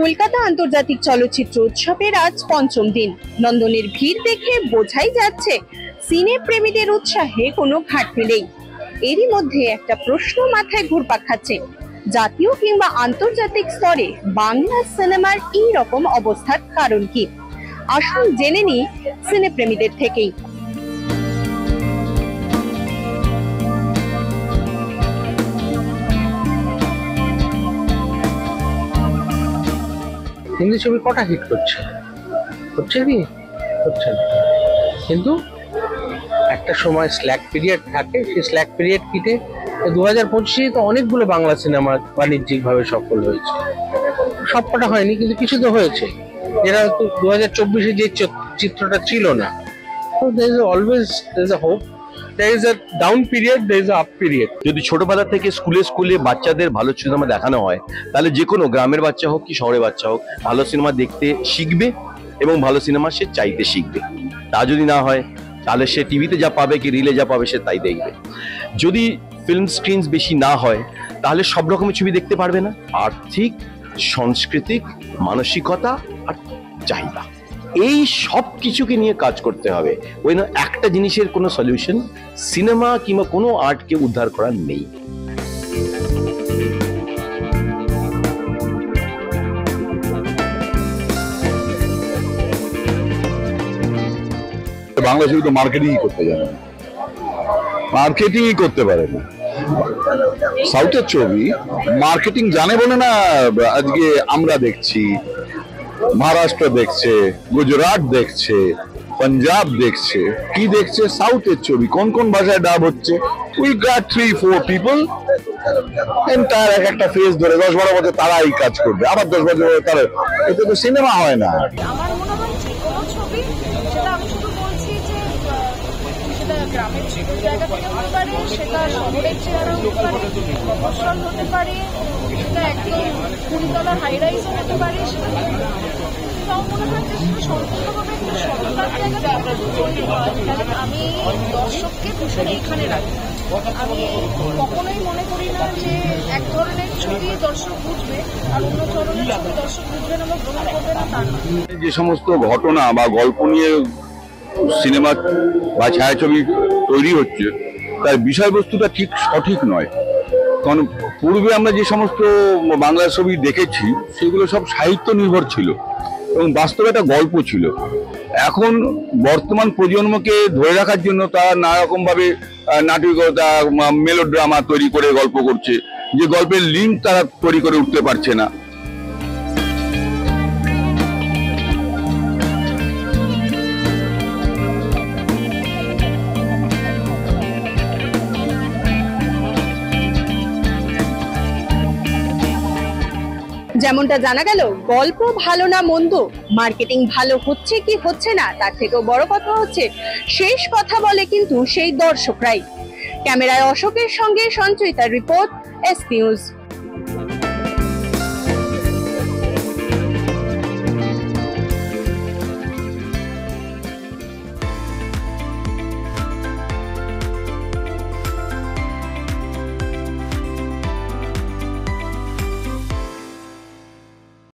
কলকাতা আন্তর্জাতিক চলচ্চিত্র উৎসবের আজ পঞ্চম দিন। নন্দনের ভিড় দেখে বোঝাই যাচ্ছে সিনে প্রেমীদের উৎসাহে কোনো ঘাটতি নেই। এরই মধ্যে একটা প্রশ্ন মাথায় ঘুরপাক খাচ্ছে, জাতীয় কিংবা আন্তর্জাতিক স্তরে বাংলা সিনেমার এই রকম অবস্থার কারণ কি? আসুন জেনে নিই সিনে প্রেমীদের থেকেই। হিন্দি ছবি কটা হিট করছে কি হচ্ছে না, কিন্তু একটা সময় স্ল্যাক পিরিয়ড থাকে, সেই স্ল্যাক পিরিয়ড কেটে 2025 তো অনেকগুলো বাংলা সিনেমা বাণিজ্যিক ভাবে সফল হয়েছে। সবকটা হয়নি, কিন্তু কিছু তো হয়েছে, যেটা 2024 যে চিত্রটা ছিল না। So there is always a hope. There is a down period, there is a up period. যদি ছোটবেলা থেকে স্কুলে বাচ্চাদের ভালো সিনেমা দেখানো হয়, তাহলে যে কোনো গ্রামের বাচ্চা হোক কি শহরের বাচ্চা হোক ভালো সিনেমা দেখতে শিখবে এবং ভালো সিনেমা সে চাইতে শিখবে। তা যদি না হয় তাহলে সে টিভিতে যা পাবে কি রিলে যা পাবে সে তাই দেখবে। যদি ফিল্ম স্ক্রিনস বেশি না হয় তাহলে সব রকমের ছবি দেখতে পারবে না। আর্থিক, সাংস্কৃতিক, মানসিকতা আর চাহিদা, এই সব কিছুকে নিয়ে কাজ করতে হবে। ওই না একটা জিনিসের কোনো সলিউশন সিনেমা কিংবা কোনো আর্টকে উদ্ধার করার নেই। বাংলা ছবি তো মার্কেটিংই করতে জানে না, মার্কেটিংই করতে পারে না। সাউথের ছবি মার্কেটিং জানে বলে না আজকে আমরা দেখছি, মহারাষ্ট্র দেখছে, গুজরাট দেখছে, পাঞ্জাব দেখছে। কি দেখছে? সাউথের ছবি। কোন কোন ভাষায় ডাব হচ্ছে? উই গট 3-4 পিপল এন্টায়ার একটা ফেস ধরে 10-12 বছর তারা এই কাজ করবে, আবার 10 বছর তারা। এতে তো সিনেমা হয় না। আমার মনে হয় যে কোনো ছবি, সেটা আমি শুধু বলছি যে সেটা গ্রামের ছোট জায়গা থেকে হতে পারে, সেটা শহরের চেহারা হতে পারে, মফস্বল হতে পারে, সেটা একদম 20 তলার হাই রাইজও হতে পারে, সেটা তাও মনে হয় যে সেটা সম্পূর্ণভাবে একটা সততার জায়গা থেকে তৈরি হয়। তাহলে আমি দর্শককে ভীষণ এখানে রাখি। আমি কখনোই মনে করি না যে এক ধরনের ছবি দর্শক বুঝবে আর অন্য ধরনের ছবি দর্শক বুঝবে না বা গ্রহণ করবে না, তা না। যে সমস্ত ঘটনা বা গল্প নিয়ে সিনেমা বা ছায়াছবি তৈরি হচ্ছে তার বিষয়বস্তুটা ঠিক সঠিক নয়। কারণ পূর্বে আমরা যে সমস্ত বাংলা ছবি দেখেছি সেগুলো সব সাহিত্য নির্ভর ছিল এবং বাস্তবে একটা গল্প ছিল। এখন বর্তমান প্রজন্মকে ধরে রাখার জন্য তারা নানা রকম ভাবে নাটকীয়তা, মেলোড্রামা তৈরি করে গল্প করছে, যে গল্পের লিঙ্ক তারা তৈরি করে উঠতে পারছে না। যেমনটা জানা গেল, গল্প ভালো না মন্দ, মার্কেটিং ভালো হচ্ছে কি হচ্ছে না, তার থেকেও বড় কথা হচ্ছে শেষ কথা বলে কিন্তু সেই দর্শকরাই। ক্যামেরায় অশোকের সঙ্গে সঞ্চয়িতার রিপোর্ট, এস নিউজ।